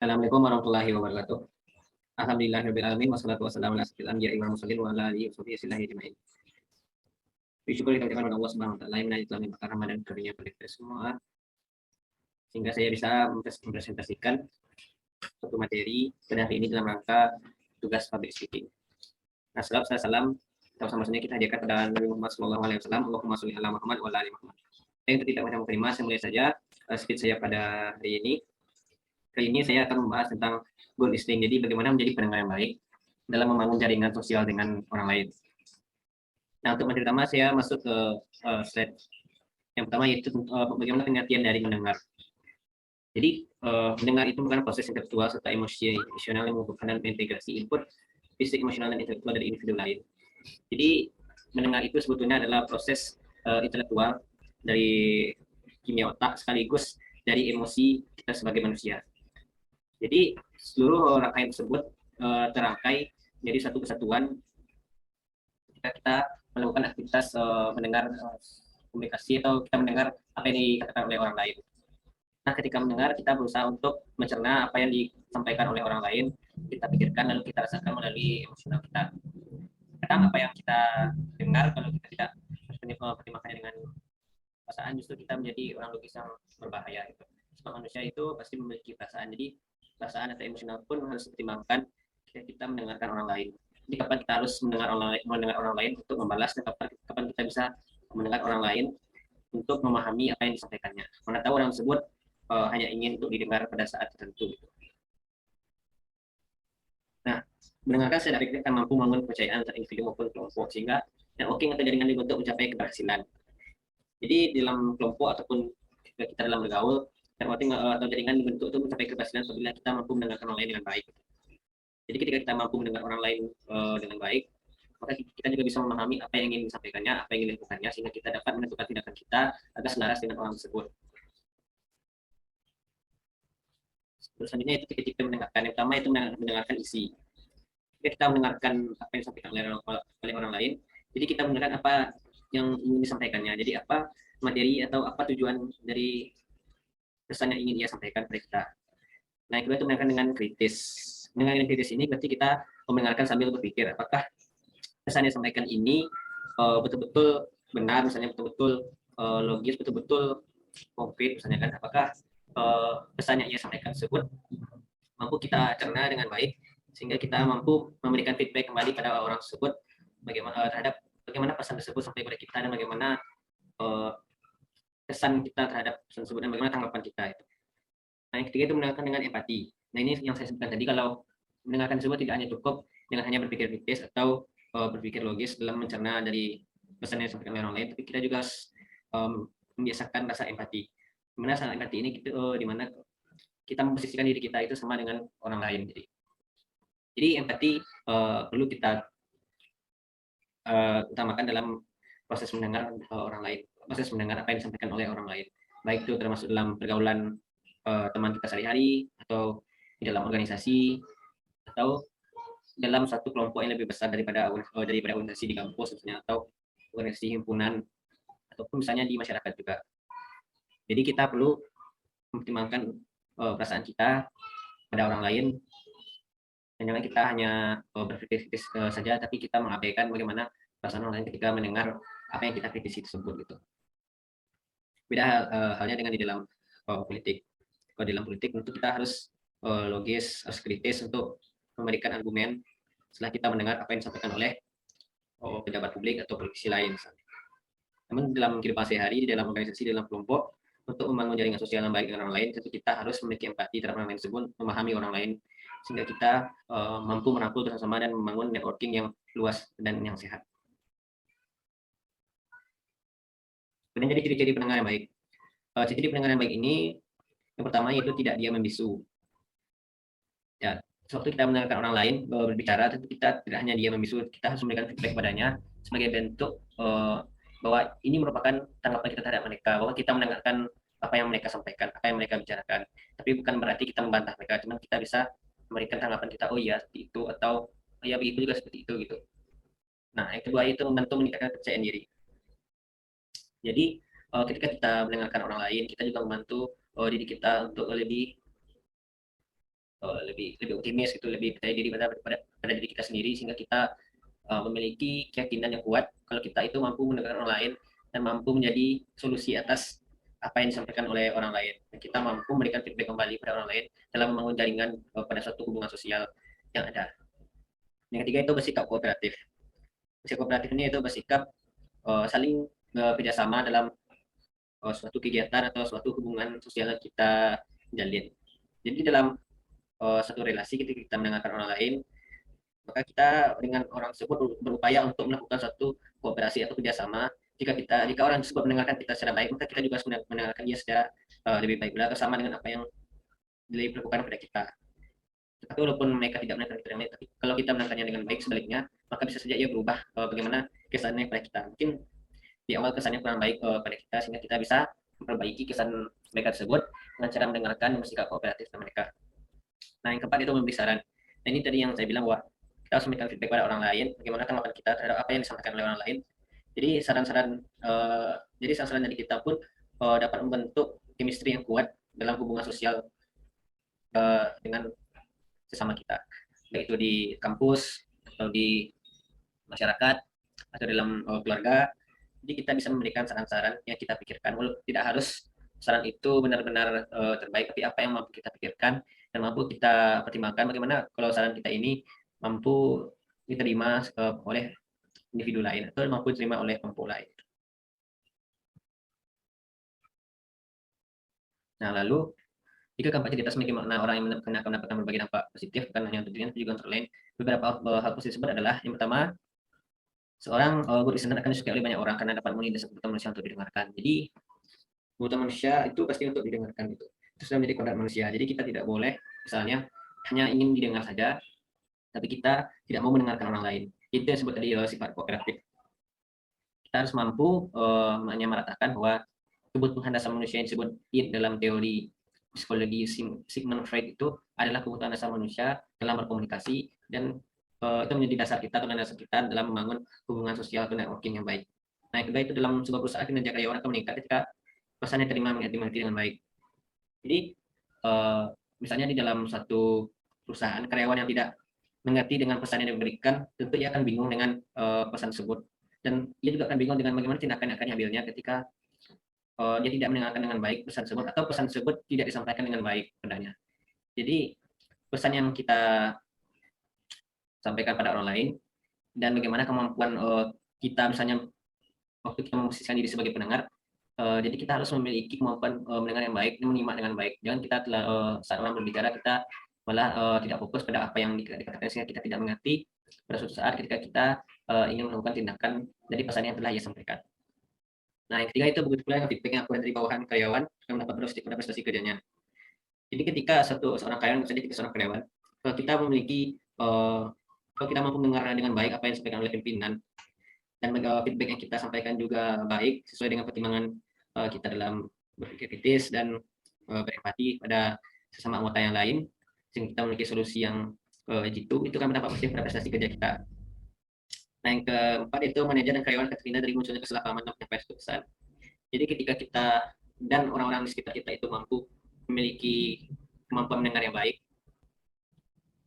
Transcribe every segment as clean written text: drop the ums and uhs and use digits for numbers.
Assalamualaikum warahmatullahi wabarakatuh. Alhamdulillahirabbil alamin wassalatu wassalamu ala asyrofil anbiya'i wal mursalin wa ala alihi washabihi ajmain. Bersyukur kita ucapkan kepada Allah Subhanahu wa taala yang telah melimpahkan Ramadan karunia pada kita semua sehingga saya bisa mempresentasikan suatu materi pada hari ini dalam rangka tugas public speaking. Nah, salam sama-sama kita hadirkan pada Nabi Muhammad sallallahu alaihi wasallam. Allahumma sholli ala Muhammad wa ala ali Muhammad. Untuk tidak banyak mukadimah, saya mulai saja speech saya pada hari ini. Kali ini saya akan membahas tentang good listening. Jadi bagaimana menjadi pendengar yang baik dalam membangun jaringan sosial dengan orang lain. Nah, untuk materi pertama saya masuk ke slide yang pertama, yaitu bagaimana pengertian dari mendengar. Jadi mendengar itu bukan proses intelektual serta emosional yang membutuhkan dan integrasi input fisik, emosional, dan intelektual dari individu lain. Jadi mendengar itu sebetulnya adalah proses intelektual dari kimia otak sekaligus dari emosi kita sebagai manusia. Jadi seluruh rangkaian tersebut terangkai menjadi satu kesatuan ketika kita melakukan aktivitas mendengar komunikasi atau kita mendengar apa yang dikatakan oleh orang lain. Nah, ketika mendengar kita berusaha untuk mencerna apa yang disampaikan oleh orang lain, kita pikirkan lalu kita rasakan melalui emosional kita. Kadang apa yang kita dengar kalau kita tidak pertimbangkannya dengan perasaan, justru kita menjadi orang logis yang berbahaya. Gitu. Sebab manusia itu pasti memiliki perasaan. Jadi perasaan atau emosional pun harus dipertimbangkan ketika kita mendengarkan orang lain. Jadi kapan kita harus mendengar orang lain untuk membalas, dan kapan kita bisa mendengar orang lain untuk memahami apa yang disampaikannya. Mana tahu orang tersebut hanya ingin untuk didengar pada saat tertentu. Nah, mendengarkan secara efektif akan mampu membangun kepercayaan antara individu maupun kelompok, sehingga networking atau jaringan dibentuk mencapai keberhasilan. Jadi dalam kelompok ataupun kita dalam bergaul, networking atau jaringan dibentuk itu mencapai keberhasilan apabila kita mampu mendengarkan orang lain dengan baik. Jadi ketika kita mampu mendengar orang lain dengan baik, maka kita juga bisa memahami apa yang ingin disampaikannya, apa yang ingin dilakukannya, sehingga kita dapat menentukan tindakan kita agar selaras dengan orang tersebut. Selanjutnya itu ketika kita mendengarkan. Yang pertama itu mendengarkan isi. Ketika kita mendengarkan apa yang disampaikan oleh orang lain, jadi kita mendengarkan apa yang ingin disampaikannya. Jadi apa materi atau apa tujuan dari pesan yang ingin dia sampaikan kepada kita. Nah, yang kedua itu mendengarkan dengan kritis. Mendengarkan dengan kritis ini berarti kita mendengarkan sambil berpikir apakah pesan yang disampaikan ini betul-betul benar, misalnya betul-betul logis, betul-betul konkret, misalnya kan, apakah pesan yang ia sampaikan tersebut mampu kita cerna dengan baik sehingga kita mampu memberikan feedback kembali pada orang tersebut terhadap bagaimana pesan tersebut sampai kepada kita dan bagaimana kesan kita terhadap pesan tersebut dan bagaimana tanggapan kita itu. Nah, yang ketiga itu mendengarkan dengan empati. Nah, ini yang saya sebutkan tadi, kalau mendengarkan tersebut tidak hanya cukup dengan hanya berpikir kritis atau berpikir logis dalam mencerna dari pesan yang disampaikan oleh orang lain, tapi kita juga membiasakan rasa empati. Dimana rasa empati ini di mana kita memposisikan diri kita itu sama dengan orang lain. Jadi empati perlu kita utamakan dalam proses mendengar orang lain, proses mendengar apa yang disampaikan oleh orang lain, baik itu termasuk dalam pergaulan teman kita sehari-hari, atau di dalam organisasi, atau dalam satu kelompok yang lebih besar daripada organisasi di kampus misalnya, atau organisasi himpunan, ataupun misalnya di masyarakat juga. Jadi kita perlu mempertimbangkan perasaan kita pada orang lain, dan jangan kita hanya berpikir kritis saja, tapi kita mengabaikan bagaimana perasaan orang lain ketika mendengar apa yang kita kritisi tersebut gitu. Beda halnya dengan di dalam politik. Kalau dalam politik tentu kita harus logis, harus kritis untuk memberikan argumen setelah kita mendengar apa yang disampaikan oleh pejabat publik atau politisi lain. Namun dalam kehidupan sehari, di dalam organisasi, dalam kelompok, untuk membangun jaringan sosial yang baik dengan orang lain, tentu kita harus memiliki empati terhadap orang lain tersebut, memahami orang lain, sehingga kita mampu merangkul bersama dan membangun networking yang luas dan yang sehat. Kemudian jadi ciri-ciri pendengar yang baik. Ciri-ciri pendengar yang baik ini, yang pertama yaitu tidak dia membisu. Ya, sewaktu kita mendengarkan orang lain berbicara, tentu kita tidak hanya dia membisu, kita harus memberikan feedback padanya sebagai bentuk bahwa ini merupakan tanggapan kita terhadap mereka, bahwa kita mendengarkan apa yang mereka sampaikan, apa yang mereka bicarakan. Tapi bukan berarti kita membantah mereka, cuma kita bisa memberikan tanggapan kita, oh iya seperti itu, atau oh iya begitu juga seperti itu gitu. Nah, yang kedua itu membantu meningkatkan kepercayaan diri. Jadi ketika kita mendengarkan orang lain, kita juga membantu diri kita untuk lebih lebih optimis gitu, lebih percaya diri pada diri kita sendiri, sehingga kita memiliki keyakinan yang kuat kalau kita itu mampu mendengarkan orang lain dan mampu menjadi solusi atas apa yang disampaikan oleh orang lain. Dan kita mampu memberikan feedback kembali pada orang lain dalam membangun jaringan pada suatu hubungan sosial yang ada. Yang ketiga itu bersikap kooperatif. Bersikap kooperatif ini itu bersikap saling kerjasama dalam suatu kegiatan atau suatu hubungan sosial yang kita jalin. Jadi dalam satu relasi ketika kita mendengarkan orang lain, maka kita dengan orang tersebut berupaya untuk melakukan suatu kooperasi atau kerjasama. Jika orang tersebut mendengarkan kita secara baik, maka kita juga mendengarkan dia secara lebih baik pula, sama dengan apa yang dilakukan kepada kita. Tapi walaupun mereka tidak mendengarkan kita dengan baik, tapi kalau kita mendengarkannya dengan baik sebaliknya, maka bisa saja ia berubah bagaimana kesannya pada kita. Mungkin di awal kesannya kurang baik pada kita, sehingga kita bisa memperbaiki kesan mereka tersebut dengan cara mendengarkan dan bersikap kooperatif dengan mereka. Nah, yang keempat itu memberi saran. Nah, ini tadi yang saya bilang bahwa kita harus memberikan feedback pada orang lain, bagaimana tanggapan kita terhadap apa yang disampaikan oleh orang lain. Jadi saran-saran dari kita pun dapat membentuk chemistry yang kuat dalam hubungan sosial dengan sesama kita, baik itu di kampus atau di masyarakat atau dalam keluarga. Jadi kita bisa memberikan saran-saran yang kita pikirkan, walaupun tidak harus saran itu benar-benar terbaik, tapi apa yang mampu kita pikirkan dan mampu kita pertimbangkan, bagaimana kalau saran kita ini mampu diterima oleh individu lain atau mampu diterima oleh kelompok lain. Nah, lalu jika keempat cerita memiliki makna, orang yang akan mendapatkan berbagai dampak positif, bukan hanya untuk dirinya, tapi juga untuk orang lain. Beberapa hal positif tersebut adalah, yang pertama, seorang good listener akan disukai oleh banyak orang karena dapat memenuhi dasar kebutuhan manusia untuk didengarkan. Jadi kebutuhan manusia itu pasti untuk didengarkan, itu sudah menjadi kodrat manusia. Jadi kita tidak boleh misalnya hanya ingin didengar saja, tapi kita tidak mau mendengarkan orang lain. Itu yang disebut tadi sifat kooperatif. Kita harus mampu menyamaratakan bahwa kebutuhan dasar manusia yang disebut id dalam teori psikologi Sigmund Freud itu adalah kebutuhan dasar manusia dalam berkomunikasi, dan itu menjadi dasar kita atau dasar kita dalam membangun hubungan sosial atau networking yang baik. Nah, yang kedua itu dalam sebuah perusahaan kinerja karyawan akan meningkat ketika pesannya terima mengerti dengan baik. Jadi misalnya di dalam satu perusahaan, karyawan yang tidak mengerti dengan pesan yang diberikan, tentu ia akan bingung dengan pesan tersebut, dan ia juga akan bingung dengan bagaimana tindakan yang akan diambilnya ketika dia tidak mendengarkan dengan baik pesan tersebut, atau pesan tersebut tidak disampaikan dengan baik padanya. Jadi pesan yang kita sampaikan pada orang lain dan bagaimana kemampuan kita misalnya waktu kita memposisikan diri sebagai pendengar, jadi kita harus memiliki kemampuan mendengar yang baik dan menyimak dengan baik. Jangan kita saat orang berbicara kita malah tidak fokus pada apa yang dikatakan, sehingga kita tidak mengerti pada suatu saat ketika kita ingin melakukan tindakan dari pesan yang telah ia sampaikan. Nah, yang ketiga itu begitu pula yang feedback yang aku dari bawahan karyawan yang mendapat positif pada prestasi kerjanya. Jadi ketika seorang karyawan, misalnya kita seorang karyawan, kalau kita memiliki kalau kita mampu mendengar dengan baik apa yang disampaikan oleh pimpinan, dan feedback yang kita sampaikan juga baik sesuai dengan pertimbangan kita dalam berpikir kritis dan berempati pada sesama anggota yang lain, sehingga kita memiliki solusi yang jitu, itu kan mendapat positif pada prestasi kerja kita. Nah, yang keempat itu manajer dan karyawan terhindar dari munculnya kesalahpahaman dan penyampaian keputusan. Jadi ketika kita dan orang-orang di sekitar kita itu mampu memiliki kemampuan mendengar yang baik,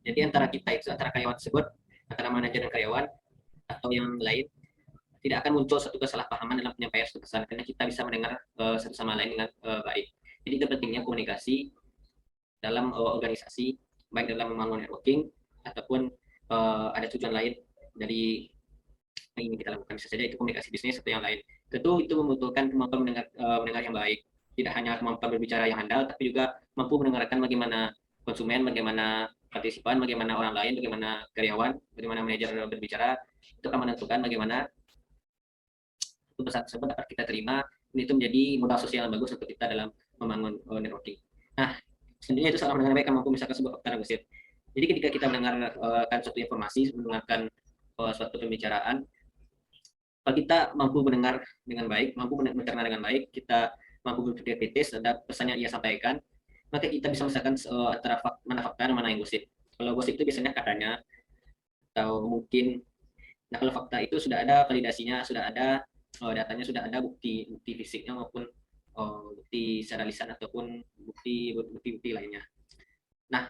jadi antara kita itu, antara karyawan tersebut, antara manajer dan karyawan atau yang lain, tidak akan muncul satu kesalahpahaman dalam penyampaian suatu pesan, karena kita bisa mendengar satu sama lain dengan baik. Jadi itu pentingnya komunikasi dalam organisasi, baik dalam membangun networking ataupun ada tujuan lain dari yang ingin kita lakukan. Bisa saja itu komunikasi bisnis atau yang lain. Tentu itu membutuhkan kemampuan mendengar yang baik. Tidak hanya kemampuan berbicara yang handal, tapi juga mampu mendengarkan bagaimana konsumen, bagaimana partisipan, bagaimana orang lain, bagaimana karyawan, bagaimana manajer berbicara. Itu akan menentukan bagaimana pesan tersebut dapat kita terima. Ini itu menjadi modal sosial yang bagus untuk kita dalam membangun networking. Nah, sebenarnya itu seorang mendengar baik akan mampu misalkan sebuah fakta negosiat. Jadi ketika kita mendengarkan suatu informasi, mendengarkan suatu pembicaraan, kalau kita mampu mendengar dengan baik, mampu mencerna dengan baik, kita mampu berpikir kritis terhadap pesan yang ia sampaikan, maka kita bisa misalkan antara mana fakta dan mana yang gosip. Kalau gosip itu biasanya katanya, atau mungkin, nah kalau fakta itu sudah ada validasinya, sudah ada datanya, sudah ada bukti fisiknya maupun bukti secara lisan ataupun bukti lainnya. Nah,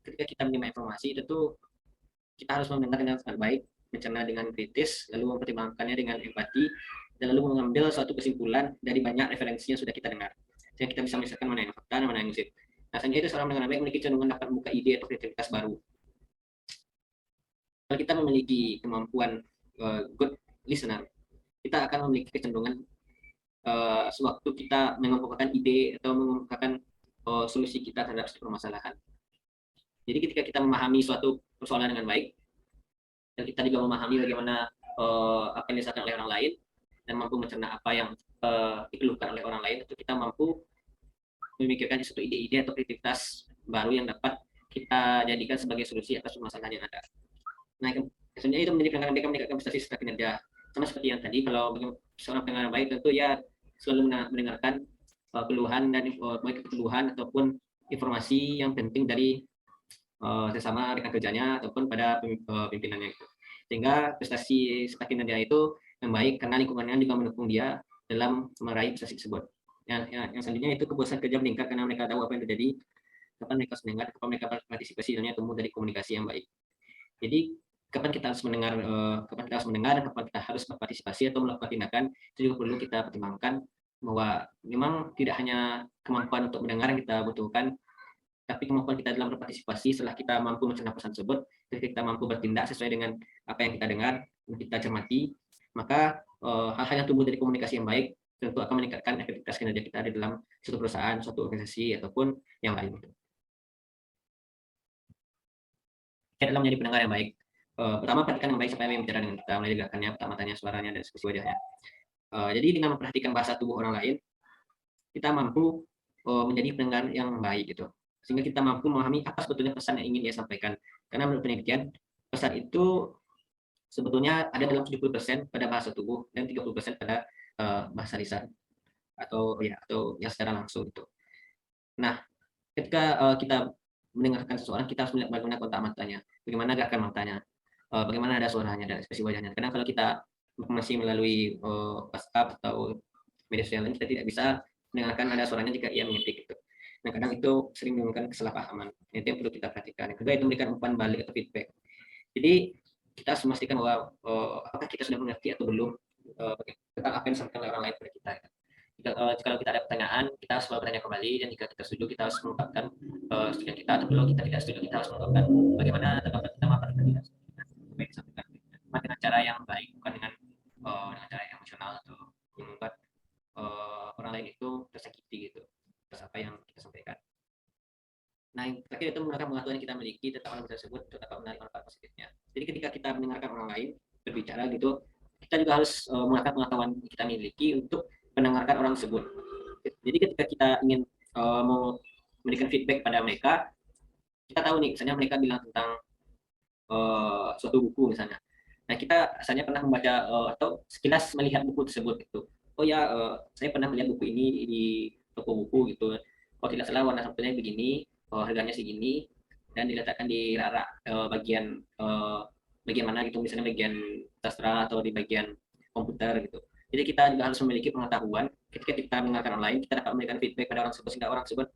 ketika kita menerima informasi, tentu kita harus mendengar dengan sangat baik, mencerna dengan kritis, lalu mempertimbangkannya dengan empati, dan lalu mengambil suatu kesimpulan dari banyak referensi yang sudah kita dengar. Sehingga kita bisa memisahkan mana yang fakta dan mana yang gosip. Nah, sehingga itu seorang pendengar baik memiliki cenderungan dapat membuka ide atau kreativitas baru. Kalau kita memiliki kemampuan good listener, kita akan memiliki kecenderungan sewaktu kita mengemukakan ide atau mengemukakan solusi kita terhadap suatu permasalahan. Jadi ketika kita memahami suatu persoalan dengan baik, dan kita juga memahami bagaimana apa yang dirasakan oleh orang lain, dan mampu mencerna apa yang dikeluhkan oleh orang lain, itu kita mampu memikirkan suatu ide-ide atau kreativitas baru yang dapat kita jadikan sebagai solusi atas permasalahan yang ada. Nah, sebenarnya itu menjadi pendengaran mereka meningkatkan prestasi serta kinerja. Sama seperti yang tadi, kalau seorang pendengar baik tentu ya selalu mendengarkan keluhan dan baik keluhan ataupun informasi yang penting dari sesama rekan kerjanya ataupun pada pimpinannya itu. Sehingga prestasi serta kinerja itu yang baik karena lingkungannya juga mendukung dia dalam meraih prestasi tersebut. Yang selanjutnya itu kepuasan kerja meningkat karena mereka tahu apa yang terjadi, kapan mereka harus mendengar, kapan mereka berpartisipasi, dan tumbuh dari komunikasi yang baik. Jadi kapan kita harus mendengar, dan kapan kita harus berpartisipasi atau melakukan tindakan, itu juga perlu kita pertimbangkan bahwa memang tidak hanya kemampuan untuk mendengar yang kita butuhkan, tapi kemampuan kita dalam berpartisipasi. Setelah kita mampu mencerna pesan tersebut, ketika kita mampu bertindak sesuai dengan apa yang kita dengar dan kita cermati, maka hal-hal yang tumbuh dari komunikasi yang baik tentu akan meningkatkan efektivitas kinerja kita di dalam suatu perusahaan, suatu organisasi, ataupun yang lain. Kita dalam menjadi pendengar yang baik, pertama perhatikan yang baik siapa yang bicara dengan kita, mulai dari gerakannya, pertama suaranya, dan ekspresi wajahnya. Jadi dengan memperhatikan bahasa tubuh orang lain, kita mampu menjadi pendengar yang baik gitu, sehingga kita mampu memahami apa sebetulnya pesan yang ingin dia sampaikan. Karena menurut penelitian, pesan itu sebetulnya ada dalam 70% pada bahasa tubuh dan 30% pada bahasa lisan atau yang secara langsung itu. Nah, ketika kita mendengarkan seseorang, kita harus melihat bagaimana kontak matanya, bagaimana gerakan matanya, bagaimana ada suaranya dan ekspresi wajahnya. Karena kalau kita masih melalui WhatsApp atau media sosial lain, kita tidak bisa mendengarkan ada suaranya jika ia mengetik gitu. Nah, kadang itu sering menimbulkan kesalahpahaman. Itu yang perlu kita perhatikan. Yang kedua itu memberikan umpan balik atau feedback. Jadi kita harus memastikan bahwa apakah kita sudah mengerti atau belum tentang apa yang disampaikan oleh orang lain kepada kita. Kalau kita ada pertanyaan, kita harus selalu bertanya kembali, dan jika kita setuju, kita harus mengungkapkan setuju kita, atau kalau kita tidak setuju, kita harus mengungkapkan bagaimana tanggapan kita, apa kita tidak setuju. Dengan cara yang baik, bukan dengan cara yang emosional atau membuat orang lain itu tersakiti gitu atas apa yang kita sampaikan. Nah, yang terakhir itu menggunakan pengetahuan yang kita miliki tentang orang tersebut untuk dapat menarik manfaat positifnya. Jadi ketika kita mendengarkan orang lain berbicara gitu, kita juga harus menggunakan pengetahuan yang kita miliki untuk mendengarkan orang tersebut. Jadi ketika kita ingin mau memberikan feedback pada mereka, kita tahu nih, misalnya mereka bilang tentang suatu buku misalnya. Nah, kita asalnya pernah membaca atau sekilas melihat buku tersebut gitu. Oh ya, saya pernah melihat buku ini di toko buku gitu. Oh, tidak salah warna sampulnya begini, harganya segini, dan diletakkan di rak bagian mana gitu, misalnya bagian sastra atau di bagian komputer gitu. Jadi kita juga harus memiliki pengetahuan ketika kita mendengarkan orang lain, kita dapat memberikan feedback pada orang tersebut, sehingga orang tersebut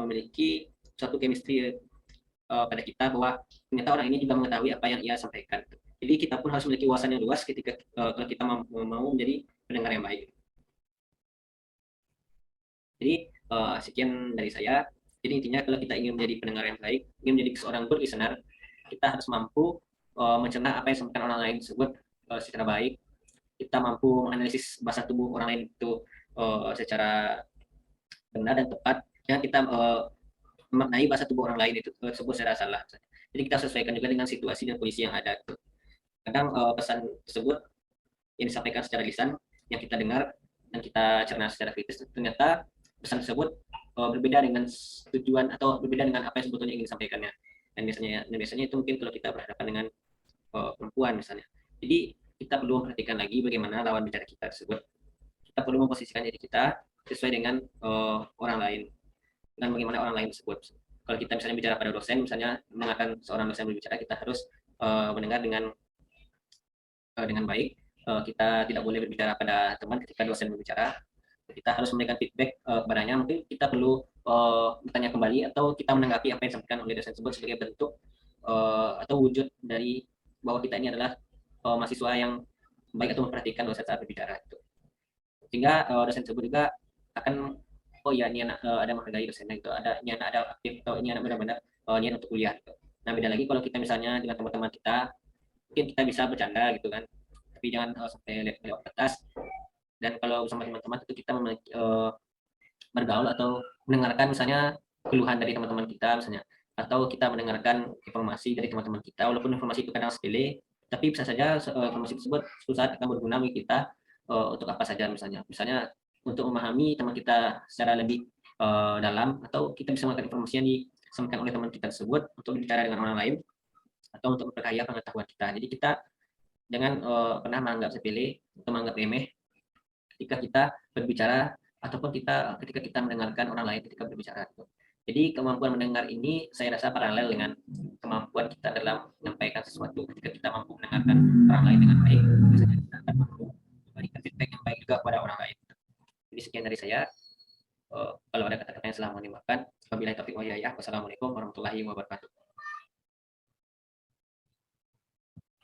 memiliki suatu chemistry pada kita, bahwa ternyata orang ini juga mengetahui apa yang ia sampaikan. Jadi kita pun harus memiliki wawasan yang luas ketika kalau kita mau menjadi pendengar yang baik. Jadi sekian dari saya. Jadi intinya kalau kita ingin menjadi pendengar yang baik, ingin menjadi seorang good listener, kita harus mampu mencerna apa yang disampaikan orang lain tersebut secara baik. Kita mampu menganalisis bahasa tubuh orang lain itu secara benar dan tepat. Jangan kita memaknai bahasa tubuh orang lain itu tersebut secara salah. Jadi kita sesuaikan juga dengan situasi dan kondisi yang ada. Kadang pesan tersebut yang disampaikan secara lisan, yang kita dengar dan kita cerna secara kritis, ternyata pesan tersebut berbeda dengan tujuan atau berbeda dengan apa yang sebetulnya ingin disampaikannya. Dan biasanya itu mungkin kalau kita berhadapan dengan perempuan misalnya. Jadi kita perlu memperhatikan lagi bagaimana lawan bicara kita tersebut. Kita perlu memposisikan diri kita sesuai dengan orang lain, dan bagaimana orang lain tersebut. Kalau kita misalnya bicara pada dosen, misalnya mendengarkan seorang dosen berbicara, kita harus mendengar dengan baik. Kita tidak boleh berbicara pada teman ketika dosen berbicara. Kita harus memberikan feedback kepadanya. Mungkin kita perlu bertanya kembali atau kita menanggapi apa yang disampaikan oleh dosen tersebut sebagai bentuk atau wujud dari bahwa kita ini adalah mahasiswa yang baik atau memperhatikan dosen saat berbicara itu. Sehingga dosen tersebut juga akan oh ya ini anak ada menghargai dosennya itu, ada ini anak ada aktif atau ini anak benar-benar niat untuk kuliah gitu. Nah beda lagi kalau kita misalnya dengan teman-teman kita mungkin kita bisa bercanda gitu kan, tapi jangan sampai lewat batas. Dan kalau bersama teman-teman itu kita bergaul atau mendengarkan misalnya keluhan dari teman-teman kita misalnya, atau kita mendengarkan informasi dari teman-teman kita walaupun informasi itu kadang sepele, tapi bisa saja informasi tersebut suatu saat akan berguna bagi kita untuk apa saja misalnya untuk memahami teman kita secara lebih dalam, atau kita bisa menggunakan informasi yang disampaikan oleh teman kita tersebut untuk berbicara dengan orang lain atau untuk memperkaya pengetahuan kita. Jadi kita jangan pernah menganggap sepele atau menganggap remeh ketika kita berbicara ataupun ketika kita mendengarkan orang lain ketika berbicara. Jadi kemampuan mendengar ini saya rasa paralel dengan kemampuan kita dalam menyampaikan sesuatu. Ketika kita mampu mendengarkan orang lain dengan baik, biasanya kita akan mampu memberikan feedback yang baik juga kepada orang lain. Jadi sekian dari saya. Kalau ada kata-kata yang salah mohon dimaafkan. Wabillahi taufiq wal hidayah. Wassalamualaikum warahmatullahi wabarakatuh.